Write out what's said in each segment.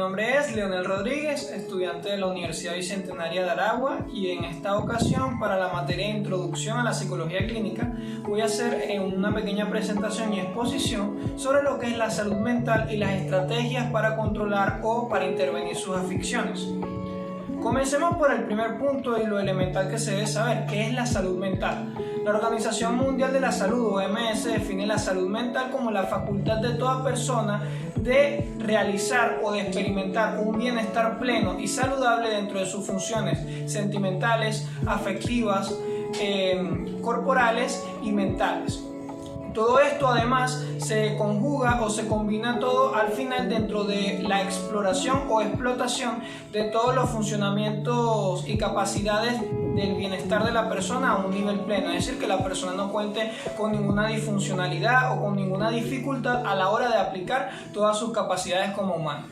nombre es Leonel Rodríguez, estudiante de la Universidad Bicentenaria de Aragua, y en esta ocasión, para la materia de Introducción a la Psicología Clínica, voy a hacer una pequeña presentación y exposición sobre lo que es la salud mental y las estrategias para controlar o para intervenir sus afecciones. Comencemos por el primer punto y lo elemental que se debe saber, que es la salud mental. La Organización Mundial de la Salud, OMS, define la salud mental como la facultad de toda persona de realizar o de experimentar un bienestar pleno y saludable dentro de sus funciones sentimentales, afectivas, corporales y mentales. Todo esto además se conjuga o se combina todo al final dentro de la exploración o explotación de todos los funcionamientos y capacidades del bienestar de la persona a un nivel pleno, es decir, que la persona no cuente con ninguna disfuncionalidad o con ninguna dificultad a la hora de aplicar todas sus capacidades como humano.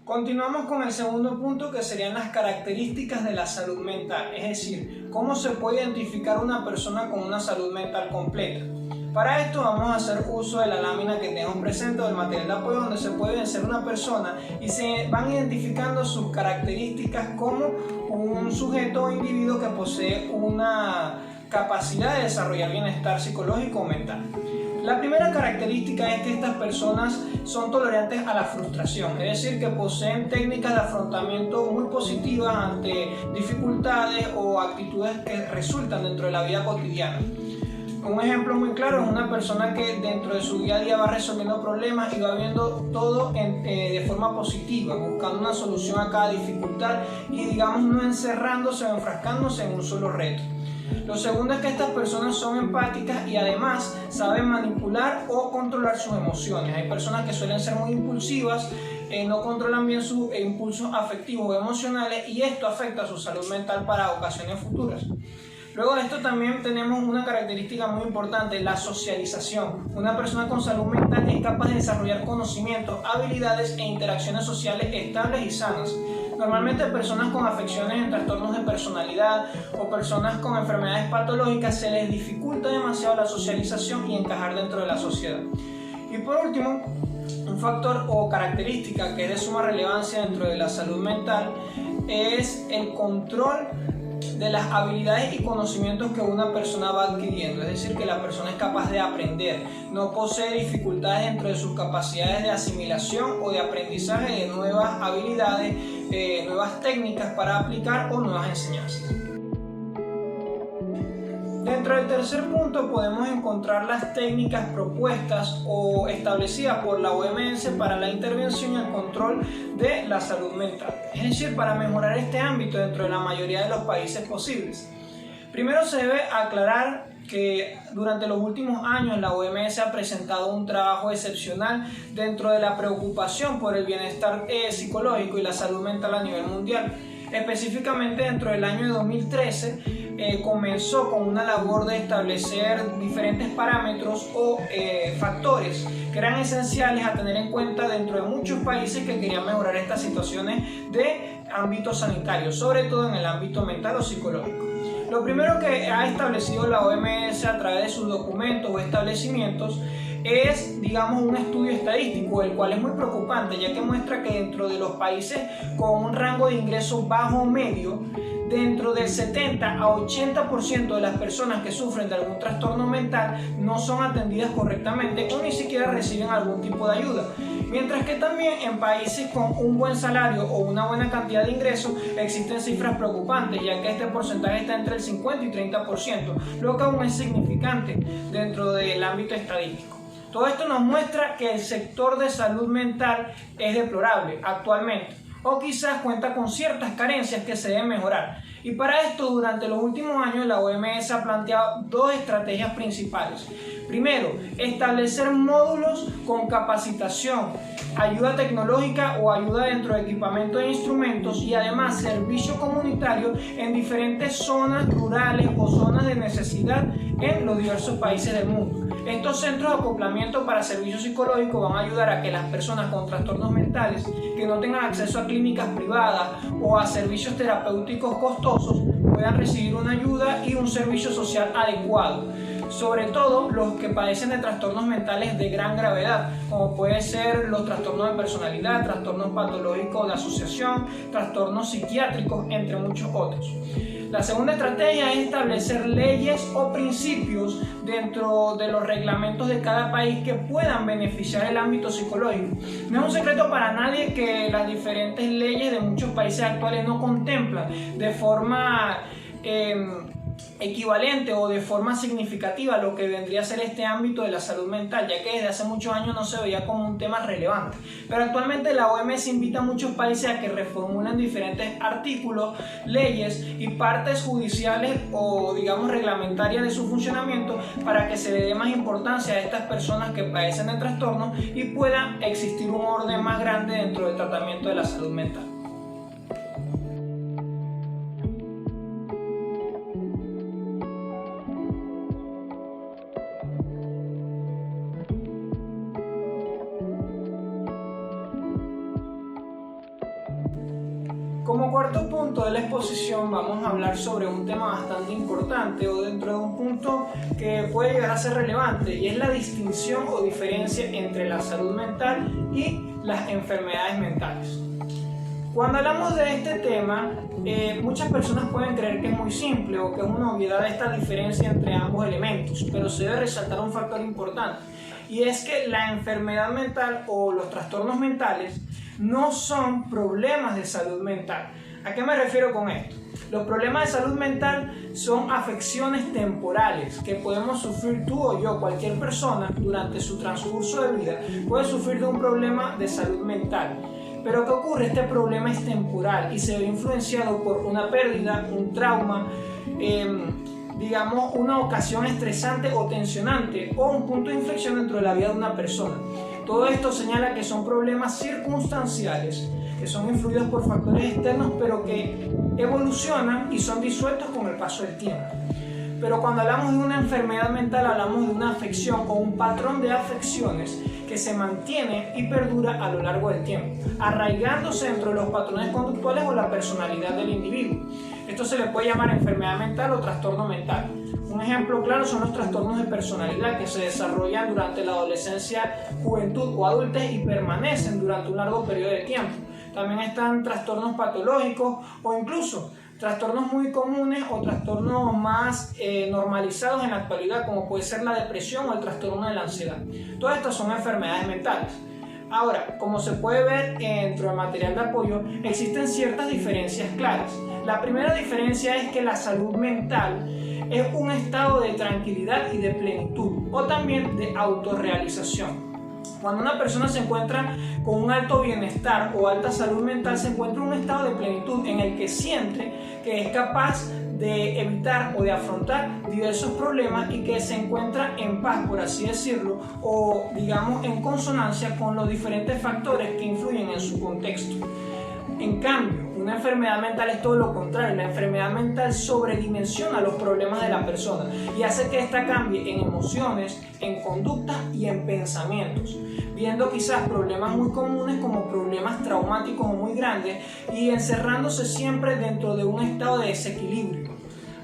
Continuamos con el segundo punto, que serían las características de la salud mental, es decir, cómo se puede identificar una persona con una salud mental completa. Para esto vamos a hacer uso de la lámina que tenemos presente, del material de apoyo, donde se puede vencer una persona y se van identificando sus características como un sujeto o individuo que posee una capacidad de desarrollar bienestar psicológico o mental. La primera característica es que estas personas son tolerantes a la frustración, es decir, que poseen técnicas de afrontamiento muy positivas ante dificultades o actitudes que resultan dentro de la vida cotidiana. Un ejemplo muy claro es una persona que dentro de su día a día va resolviendo problemas y va viendo todo de forma positiva, buscando una solución a cada dificultad y, digamos, no encerrándose o enfrascándose en un solo reto. Lo segundo es que estas personas son empáticas y además saben manipular o controlar sus emociones. Hay personas que suelen ser muy impulsivas, no controlan bien sus impulsos afectivos o emocionales, y esto afecta a su salud mental para ocasiones futuras. Luego de esto también tenemos una característica muy importante, la socialización. Una persona con salud mental es capaz de desarrollar conocimientos, habilidades e interacciones sociales estables y sanas. Normalmente personas con afecciones en trastornos de personalidad o personas con enfermedades patológicas se les dificulta demasiado la socialización y encajar dentro de la sociedad. Y por último, un factor o característica que es de suma relevancia dentro de la salud mental es el control de las habilidades y conocimientos que una persona va adquiriendo, es decir, que la persona es capaz de aprender, no posee dificultades dentro de sus capacidades de asimilación o de aprendizaje de nuevas habilidades, nuevas técnicas para aplicar o nuevas enseñanzas. Dentro del tercer punto podemos encontrar las técnicas propuestas o establecidas por la OMS para la intervención y el control de la salud mental, es decir, para mejorar este ámbito dentro de la mayoría de los países posibles. Primero se debe aclarar que durante los últimos años la OMS ha presentado un trabajo excepcional dentro de la preocupación por el bienestar psicológico y la salud mental a nivel mundial. Específicamente dentro del año de 2013 comenzó con una labor de establecer diferentes parámetros o factores que eran esenciales a tener en cuenta dentro de muchos países que querían mejorar estas situaciones de ámbito sanitario, sobre todo en el ámbito mental o psicológico. Lo primero que ha establecido la OMS a través de sus documentos o establecimientos es, digamos, un estudio estadístico, el cual es muy preocupante, ya que muestra que dentro de los países con un rango de ingresos bajo o medio, dentro del 70 a 80% de las personas que sufren de algún trastorno mental no son atendidas correctamente o ni siquiera reciben algún tipo de ayuda. Mientras que también en países con un buen salario o una buena cantidad de ingresos existen cifras preocupantes, ya que este porcentaje está entre el 50 y 30%, lo que aún es significante dentro del ámbito estadístico. Todo esto nos muestra que el sector de salud mental es deplorable actualmente, o quizás cuenta con ciertas carencias que se deben mejorar. Y para esto, durante los últimos años, la OMS ha planteado dos estrategias principales. Primero, establecer módulos con capacitación, ayuda tecnológica o ayuda dentro de equipamiento e instrumentos, y además servicio comunitario en diferentes zonas rurales o zonas de necesidad en los diversos países del mundo. Estos centros de acoplamiento para servicios psicológicos van a ayudar a que las personas con trastornos mentales que no tengan acceso a clínicas privadas o a servicios terapéuticos costosos puedan recibir una ayuda y un servicio social adecuado. sobre todo los que padecen de trastornos mentales de gran gravedad, como puede ser los trastornos de personalidad, trastornos patológicos de asociación, trastornos psiquiátricos, entre muchos otros. La segunda estrategia es establecer leyes o principios dentro de los reglamentos de cada país que puedan beneficiar el ámbito psicológico. No es un secreto para nadie que las diferentes leyes de muchos países actuales no contemplan de forma equivalente o de forma significativa lo que vendría a ser este ámbito de la salud mental, ya que desde hace muchos años no se veía como un tema relevante. Pero actualmente la OMS invita a muchos países a que reformulen diferentes artículos, leyes y partes judiciales o digamos reglamentarias de su funcionamiento para que se le dé más importancia a estas personas que padecen de trastornos y pueda existir un orden más grande dentro del tratamiento de la salud mental. Como cuarto punto de la exposición vamos a hablar sobre un tema bastante importante o dentro de un punto que puede llegar a ser relevante y es la distinción o diferencia entre la salud mental y las enfermedades mentales. Cuando hablamos de este tema, muchas personas pueden creer que es muy simple o que es una obviedad esta diferencia entre ambos elementos, pero se debe resaltar un factor importante y es que la enfermedad mental o los trastornos mentales no son problemas de salud mental. ¿A qué me refiero con esto? Los problemas de salud mental son afecciones temporales que podemos sufrir tú o yo, cualquier persona durante su transcurso de vida puede sufrir de un problema de salud mental. Pero ¿qué ocurre? Este problema es temporal y se ve influenciado por una pérdida, un trauma, digamos una ocasión estresante o tensionante o un punto de inflexión dentro de la vida de una persona. Todo esto señala que son problemas circunstanciales, que son influidos por factores externos, pero que evolucionan y son disueltos con el paso del tiempo. Pero cuando hablamos de una enfermedad mental, hablamos de una afección o un patrón de afecciones que se mantiene y perdura a lo largo del tiempo, arraigándose dentro de los patrones conductuales o la personalidad del individuo. Esto se le puede llamar enfermedad mental o trastorno mental. Un ejemplo claro son los trastornos de personalidad que se desarrollan durante la adolescencia, juventud o adultez y permanecen durante un largo periodo de tiempo. También están trastornos patológicos o incluso trastornos muy comunes o trastornos más normalizados en la actualidad, como puede ser la depresión o el trastorno de la ansiedad. Todas estas son enfermedades mentales. Ahora, como se puede ver dentro del material de apoyo, existen ciertas diferencias claras. La primera diferencia es que la salud mental es un estado de tranquilidad y de plenitud, o también de autorrealización. Cuando una persona se encuentra con un alto bienestar o alta salud mental, se encuentra en un estado de plenitud en el que siente que es capaz de evitar o de afrontar diversos problemas y que se encuentra en paz, por así decirlo, o digamos en consonancia con los diferentes factores que influyen en su contexto. En cambio, una enfermedad mental es todo lo contrario. La enfermedad mental sobredimensiona los problemas de la persona y hace que ésta cambie en emociones, en conductas y en pensamientos, viendo quizás problemas muy comunes como problemas traumáticos o muy grandes y encerrándose siempre dentro de un estado de desequilibrio.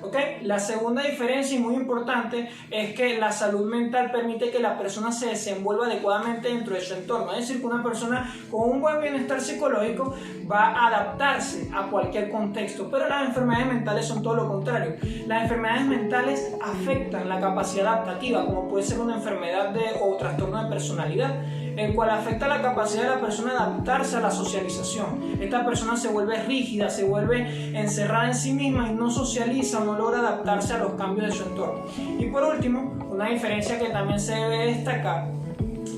¿Okay? La segunda diferencia y muy importante es que la salud mental permite que la persona se desenvuelva adecuadamente dentro de su entorno, es decir, que una persona con un buen bienestar psicológico va a adaptarse a cualquier contexto, pero las enfermedades mentales son todo lo contrario. Las enfermedades mentales afectan la capacidad adaptativa, como puede ser una enfermedad o trastorno de personalidad, el cual afecta la capacidad de la persona de adaptarse a la socialización. Esta persona se vuelve rígida, se vuelve encerrada en sí misma y no socializa, no logra adaptarse a los cambios de su entorno. Y por último, una diferencia que también se debe destacar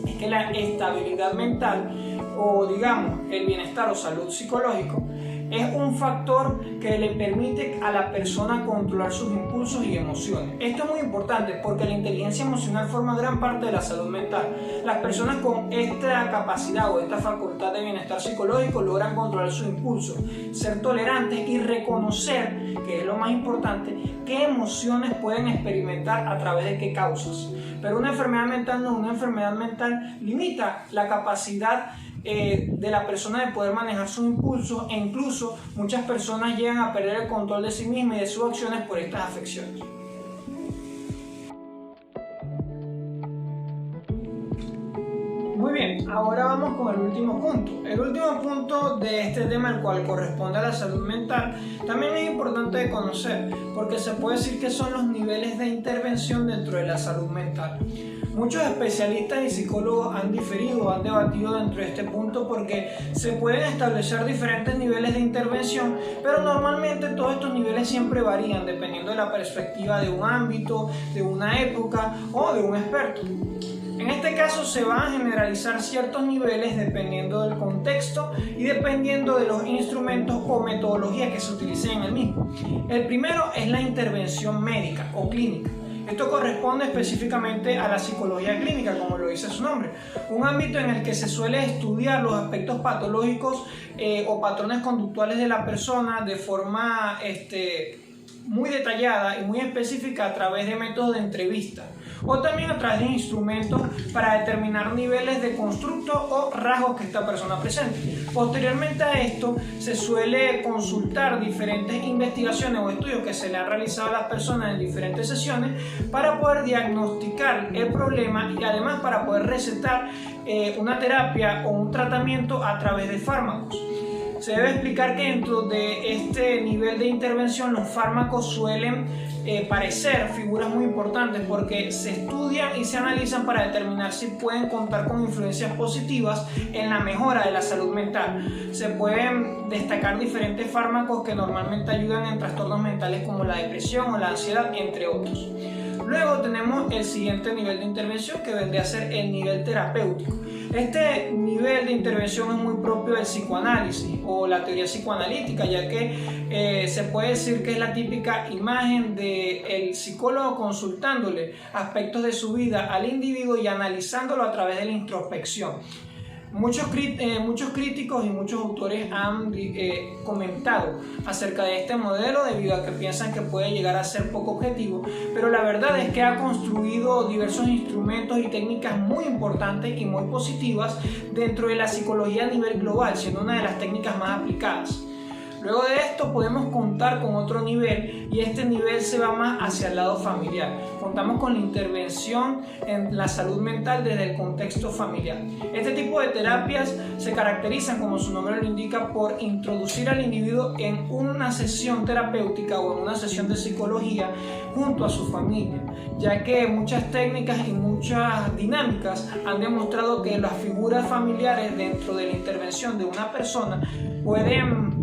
es que la estabilidad mental o digamos el bienestar o salud psicológico es un factor que le permite a la persona controlar sus impulsos y emociones. Esto es muy importante porque la inteligencia emocional forma gran parte de la salud mental. Las personas con esta capacidad o esta facultad de bienestar psicológico logran controlar sus impulsos, ser tolerantes y reconocer, que es lo más importante, qué emociones pueden experimentar a través de qué causas. Pero una enfermedad mental no, una enfermedad mental limita la capacidad de la persona de poder manejar sus impulsos e incluso muchas personas llegan a perder el control de sí mismas y de sus acciones por estas afecciones. Ahora vamos con el último punto. El último punto de este tema, el cual corresponde a la salud mental, también es importante de conocer, porque se puede decir que son los niveles de intervención dentro de la salud mental. Muchos especialistas y psicólogos han diferido, han debatido dentro de este punto porque se pueden establecer diferentes niveles de intervención, pero normalmente todos estos niveles siempre varían dependiendo de la perspectiva de un ámbito, de una época o de un experto. En este caso se van a generalizar ciertos niveles dependiendo del contexto y dependiendo de los instrumentos o metodologías que se utilicen en el mismo. El primero es la intervención médica o clínica. Esto corresponde específicamente a la psicología clínica, como lo dice su nombre, un ámbito en el que se suele estudiar los aspectos patológicos o patrones conductuales de la persona de forma muy detallada y muy específica a través de métodos de entrevista o también a través de instrumentos para determinar niveles de constructo o rasgos que esta persona presenta. Posteriormente a esto se suele consultar diferentes investigaciones o estudios que se le han realizado a las personas en diferentes sesiones para poder diagnosticar el problema y además para poder recetar una terapia o un tratamiento a través de fármacos. Se debe explicar que dentro de este nivel de intervención los fármacos suelen parecer figuras muy importantes porque se estudian y se analizan para determinar si pueden contar con influencias positivas en la mejora de la salud mental. Se pueden destacar diferentes fármacos que normalmente ayudan en trastornos mentales como la depresión o la ansiedad, entre otros. Luego tenemos el siguiente nivel de intervención, que vendría a ser el nivel terapéutico. Este nivel de intervención es muy propio del psicoanálisis o la teoría psicoanalítica, ya que se puede decir que es la típica imagen del psicólogo consultándole aspectos de su vida al individuo y analizándolo a través de la introspección. Muchos críticos y muchos autores han comentado acerca de este modelo debido a que piensan que puede llegar a ser poco objetivo, pero la verdad es que ha construido diversos instrumentos y técnicas muy importantes y muy positivas dentro de la psicología a nivel global, siendo una de las técnicas más aplicadas. Luego de esto podemos contar con otro nivel y este nivel se va más hacia el lado familiar. Contamos con la intervención en la salud mental desde el contexto familiar. Este tipo de terapias se caracterizan, como su nombre lo indica, por introducir al individuo en una sesión terapéutica o en una sesión de psicología junto a su familia, ya que muchas técnicas y muchas dinámicas han demostrado que las figuras familiares dentro de la intervención de una persona pueden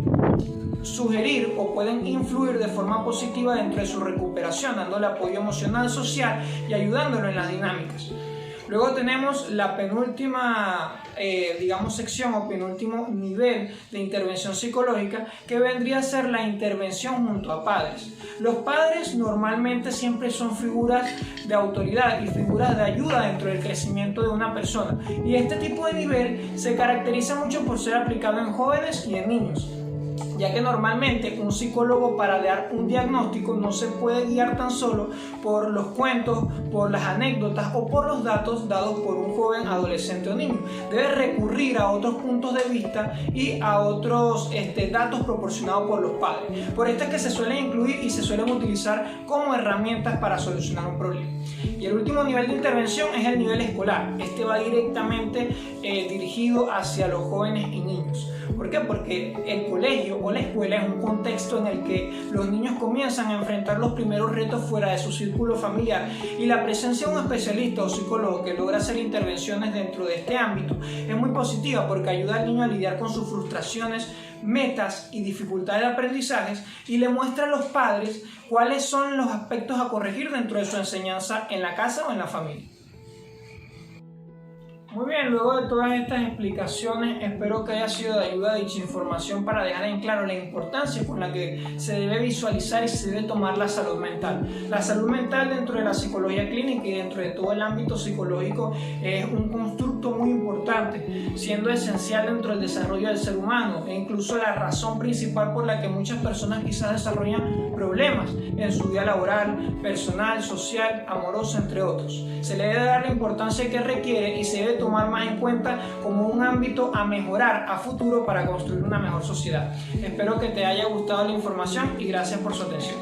sugerir o pueden influir de forma positiva dentro de su recuperación, dándole apoyo emocional, social y ayudándolo en las dinámicas. Luego tenemos la penúltima, sección o penúltimo nivel de intervención psicológica, que vendría a ser la intervención junto a padres. Los padres normalmente siempre son figuras de autoridad y figuras de ayuda dentro del crecimiento de una persona. Y este tipo de nivel se caracteriza mucho por ser aplicado en jóvenes y en niños, ya que normalmente un psicólogo para dar un diagnóstico no se puede guiar tan solo por los cuentos, por las anécdotas o por los datos dados por un joven, adolescente o niño. Debe recurrir a otros puntos de vista y a otros datos proporcionados por los padres. Por esto es que se suelen incluir y se suelen utilizar como herramientas para solucionar un problema. Y el último nivel de intervención es el nivel escolar. Este va directamente dirigido hacia los jóvenes y niños. ¿Por qué? Porque el colegio o la escuela es un contexto en el que los niños comienzan a enfrentar los primeros retos fuera de su círculo familiar, y la presencia de un especialista o psicólogo que logra hacer intervenciones dentro de este ámbito es muy positiva, porque ayuda al niño a lidiar con sus frustraciones, metas y dificultades de aprendizajes, y le muestra a los padres cuáles son los aspectos a corregir dentro de su enseñanza en la casa o en la familia. Muy bien, luego de todas estas explicaciones, espero que haya sido de ayuda dicha información para dejar en claro la importancia con la que se debe visualizar y se debe tomar la salud mental. La salud mental dentro de la psicología clínica y dentro de todo el ámbito psicológico es un constructo muy importante, siendo esencial dentro del desarrollo del ser humano e incluso la razón principal por la que muchas personas quizás desarrollan problemas en su vida laboral, personal, social, amoroso, entre otros. Se le debe dar la importancia que requiere y se debe tomar más en cuenta como un ámbito a mejorar a futuro para construir una mejor sociedad. Espero que te haya gustado la información y gracias por su atención.